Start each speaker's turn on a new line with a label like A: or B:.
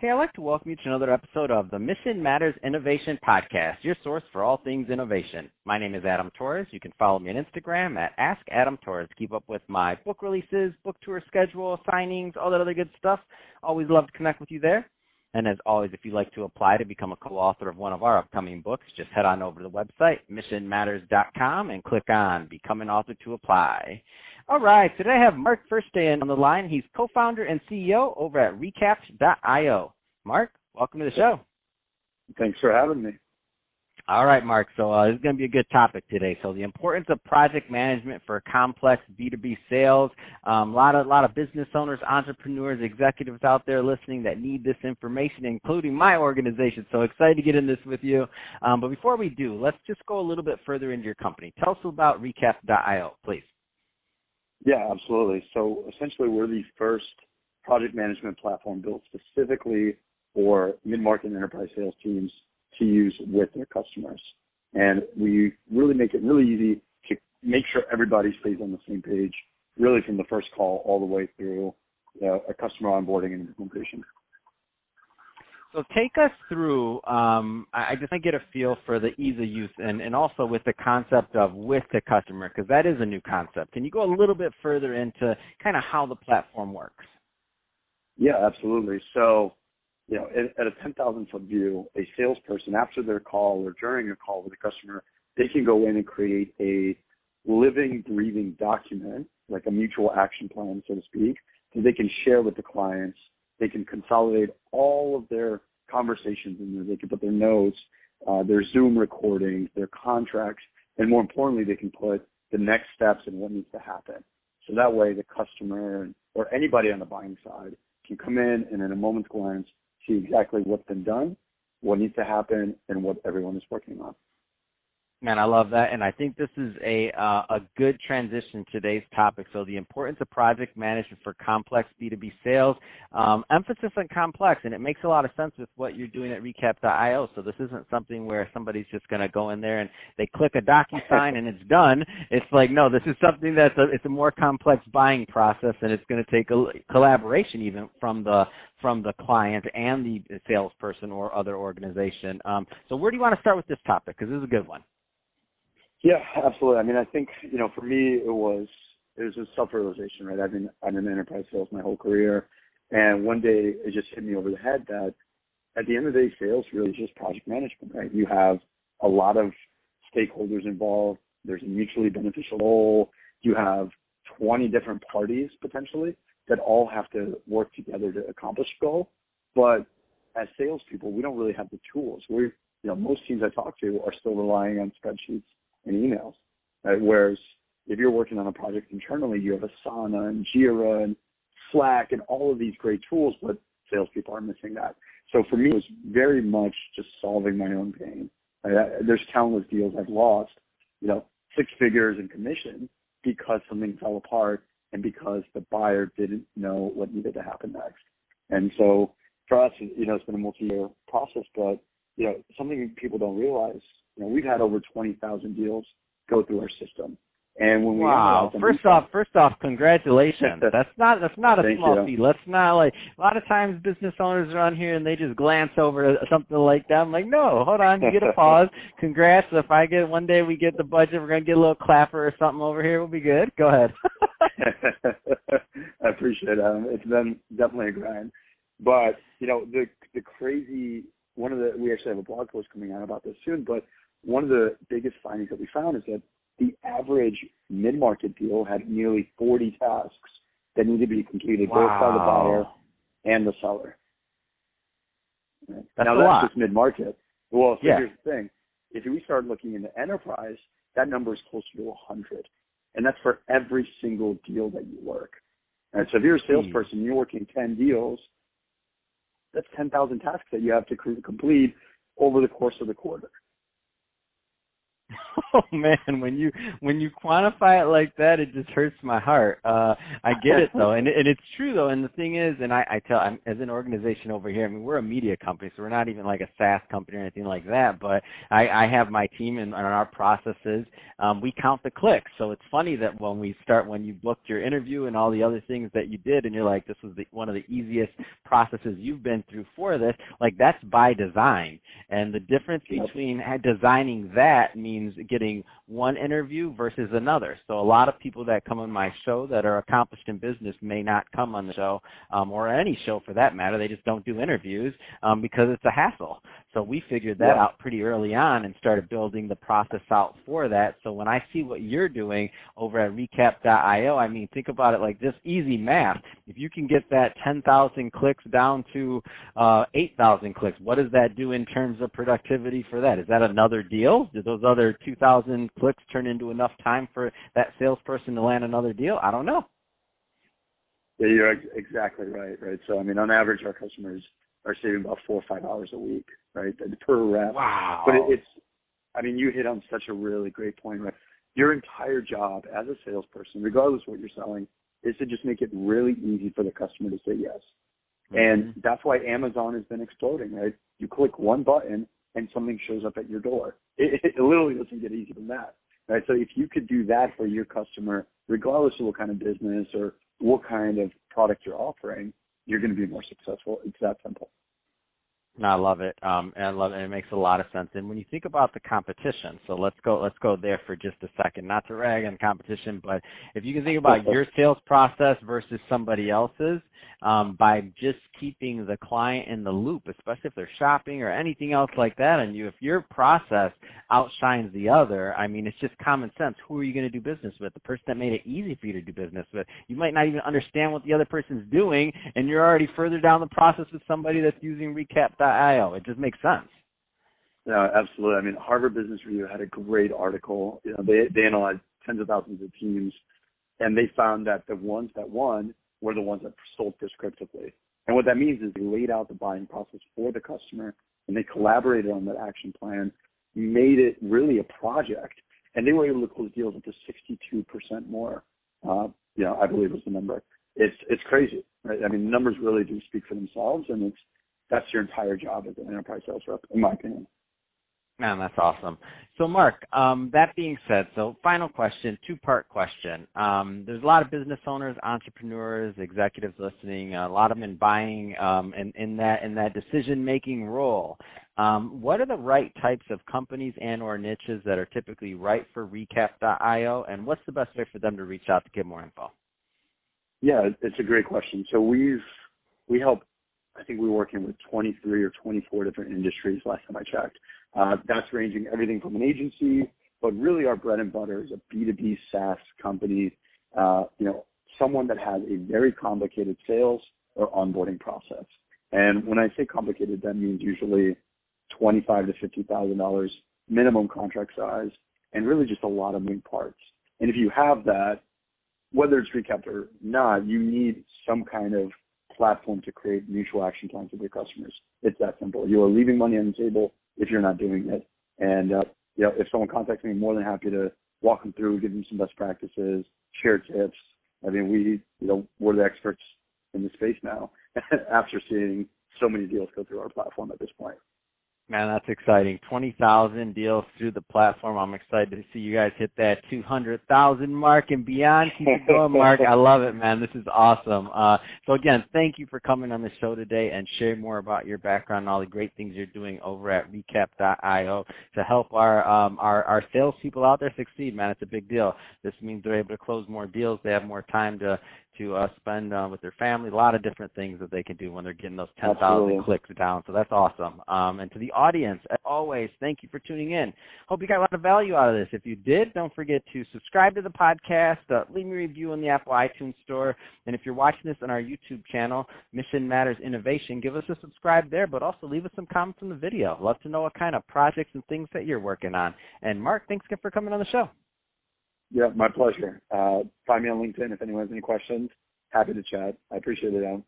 A: Hey, I'd like to welcome you to another episode of the Mission Matters Innovation Podcast, your source for all things innovation. My name is Adam Torres. You can follow me on Instagram at AskAdamTorres. Keep up with my book releases, book tour schedule, signings, all that other good stuff. Always love to connect with you there. And as always, if you'd like to apply to become a co-author of one of our upcoming books, just head on over to the website, missionmatters.com, and click on Become an Author to apply. All right, today I have Mark Fershteyn on the line. He's co-founder and CEO over at Recap.io. Mark, welcome to the show.
B: Thanks for having me.
A: All right, Mark. So this is going to be a good topic today. So the importance of project management for complex B2B sales. A lot of business owners, entrepreneurs, executives out there listening that need this information, including my organization. So excited to get in this with you. But before we do, let's just go a little bit further into your company. Tell us about Recap.io, please.
B: Yeah, absolutely. So essentially, we're the first project management platform built specifically for mid-market and enterprise sales teams to use with their customers. And we really make it really easy to make sure everybody stays on the same page, really from the first call all the way through a customer onboarding and implementation.
A: So take us through, I just want to get a feel for the ease of use and also with the concept of with the customer, because that is a new concept. Can you go a little bit further into kind of how the platform works?
B: Yeah, absolutely. So, at a 10,000-foot view, a salesperson, after their call or during a call with a customer, they can go in and create a living, breathing document, like a mutual action plan, so to speak, that they can share with the clients. They can consolidate all of their conversations in there. They can put their notes, their Zoom recordings, their contracts, and more importantly, they can put the next steps and what needs to happen. So that way the customer or anybody on the buying side can come in and in a moment's glance see exactly what's been done, what needs to happen, and what everyone is working on.
A: Man, I love that, and I think this is a good transition to today's topic. So the importance of project management for complex B2B sales, emphasis on complex, and it makes a lot of sense with what you're doing at Recap.io. So this isn't something where somebody's just going to go in there and they click a DocuSign and it's done. It's like, no, this is something it's a more complex buying process, and it's going to take a collaboration even from the client and the salesperson or other organization. So where do you want to start with this topic? Because this is a good one.
B: Yeah, absolutely. I mean, I think, for me, it was a self-realization, right? I've been in enterprise sales my whole career. And one day it just hit me over the head that at the end of the day, sales really is just project management, right? You have a lot of stakeholders involved. There's a mutually beneficial goal. You have 20 different parties potentially that all have to work together to accomplish a goal. But as salespeople, we don't really have the tools. Most teams I talk to are still relying on spreadsheets and emails, right? Whereas if you're working on a project internally, you have Asana and Jira and Slack and all of these great tools, but salespeople are missing that. So for me, it was very much just solving my own pain. Right? There's countless deals I've lost, 6 figures in commission because something fell apart and because the buyer didn't know what needed to happen next. And so for us, it's been a multi-year process, but, something people don't realize, we've had over 20,000 deals go through our system. And when
A: first off, congratulations. That's not a small feat. Let's not a lot of times business owners are on here and they just glance over something like that. I'm like, no, hold on, you get a pause. Congrats. If one day we get the budget, we're gonna get a little clapper or something over here. We'll be good. Go ahead.
B: I appreciate it. It's been definitely a grind. But the crazy we actually have a blog post coming out about this soon, but one of the biggest findings that we found is that the average mid-market deal had nearly 40 tasks that need to be completed both by the buyer and the seller. Right? That's just mid-market. Well, here's the thing. If we start looking into enterprise, that number is closer to 100. And that's for every single deal that you work. And so if you're a salesperson, you're working 10 deals, that's 10,000 tasks that you have to complete over the course of the quarter.
A: Oh man, when you quantify it like that, it just hurts my heart. I get it though, and it's true though. And the thing is, and I tell, as an organization over here, I mean, we're a media company, so we're not even like a SaaS company or anything like that. But I have my team and our processes. We count the clicks, so it's funny that when you booked your interview and all the other things that you did, and you're like, this was one of the easiest processes you've been through for this. Like that's by design, and the difference between designing that means getting one interview versus another. So a lot of people that come on my show that are accomplished in business may not come on the show, or any show for that matter. They just don't do interviews because it's a hassle. So we figured that out pretty early on and started building the process out for that. So when I see what you're doing over at recap.io, I mean, think about it like this, easy math. If you can get that 10,000 clicks down to 8,000 clicks, what does that do in terms of productivity for that? Is that another deal? Did those other 2,000 clicks turn into enough time for that salesperson to land another deal? I don't know.
B: Yeah, you're exactly right. So, I mean, on average, our customers are saving about 4 or 5 hours a week, right, per rep.
A: Wow.
B: But I mean, you hit on such a really great point, right? Your entire job as a salesperson, regardless of what you're selling, is to just make it really easy for the customer to say yes. Mm-hmm. And that's why Amazon has been exploding, right? You click one button and something shows up at your door. It literally doesn't get easier than that, right? So if you could do that for your customer, regardless of what kind of business or what kind of product you're offering, you're going to be more successful. It's that simple.
A: No, I love it. And I love it. It makes a lot of sense. And when you think about the competition, so let's go there for just a second. Not to rag on competition, but if you can think about your sales process versus somebody else's, by just keeping the client in the loop, especially if they're shopping or anything else like that, and if your process outshines the other, I mean, it's just common sense. Who are you going to do business with? The person that made it easy for you to do business with. You might not even understand what the other person's doing, and you're already further down the process with somebody that's using recap.io. It just makes sense.
B: No, absolutely. I mean, Harvard Business Review had a great article. You know, they analyzed tens of thousands of teams, and they found that the ones that won were the ones that sold prescriptively. And what that means is they laid out the buying process for the customer, and they collaborated on that action plan, made it really a project, and they were able to close deals up to 62% more. I believe was the number. It's crazy, right? I mean, the numbers really do speak for themselves, and that's your entire job as an enterprise sales rep, in my opinion.
A: Man, that's awesome. So, Mark, that being said, so final question, two-part question. There's a lot of business owners, entrepreneurs, executives listening, a lot of them in buying in that decision-making role. What are the right types of companies and or niches that are typically right for recap.io, and what's the best way for them to reach out to get more info?
B: Yeah, it's a great question. So we help, I think we're working with 23 or 24 different industries last time I checked. That's ranging everything from an agency, but really our bread and butter is a B2B SaaS company, someone that has a very complicated sales or onboarding process. And when I say complicated, that means usually $25,000 to $50,000 minimum contract size, and really just a lot of moving parts. And if you have that, whether it's recapped or not, you need some kind of platform to create mutual action plans with your customers. It's that simple. You are leaving money on the table if you're not doing it. And, if someone contacts me, I'm more than happy to walk them through, give them some best practices, share tips. I mean, we're the experts in the space now after seeing so many deals go through our platform at this point.
A: Man, that's exciting. 20,000 deals through the platform. I'm excited to see you guys hit that 200,000 mark and beyond. Keep it going, Mark. I love it, man. This is awesome. So again, thank you for coming on the show today and sharing more about your background and all the great things you're doing over at recap.io to help our salespeople out there succeed, man. It's a big deal. This means they're able to close more deals. They have more time to spend with their family, a lot of different things that they can do when they're getting those 10,000 clicks down. So that's awesome. And to the audience, as always, thank you for tuning in. Hope you got a lot of value out of this. If you did, don't forget to subscribe to the podcast, leave me a review in the Apple iTunes store. And if you're watching this on our YouTube channel, Mission Matters Innovation, give us a subscribe there, but also leave us some comments on the video. Love to know what kind of projects and things that you're working on. And Mark, thanks again for coming on the show.
B: Yeah, my pleasure. Find me on LinkedIn if anyone has any questions. Happy to chat. I appreciate it, Adam.